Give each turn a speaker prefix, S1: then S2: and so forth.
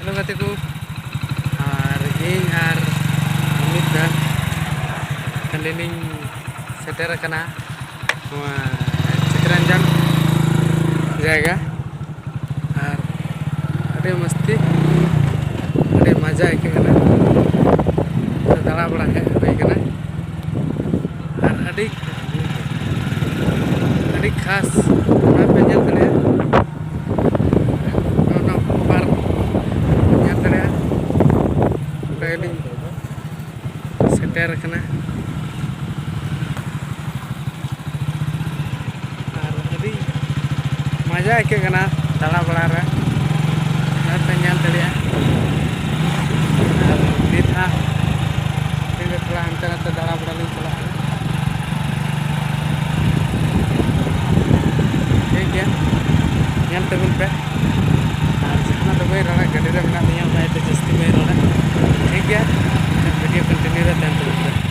S1: Hello गाते को और इन और अमित दा कलिनिंग सेटर कना चित्रंजन जगह और अरे मस्ती अरे मजा आके कना दाड़ा बड़ा है भाई कना और अड़ी खास ना पेंजल तले सेटर कना और अभी मजा आके कना दाड़ा बड़ा रे पे ñal तड़िया और निथा थोड़ा अंतर अंतर दाड़ा बड़ा लिंग चला ठीक है ñal तबुन पे और जहां तो भाई रड़ा गड्डी रे मेना निया भाई तो जस्ती भाई रड़ा ठीक है वीडियो कंटिन्यू रहता है।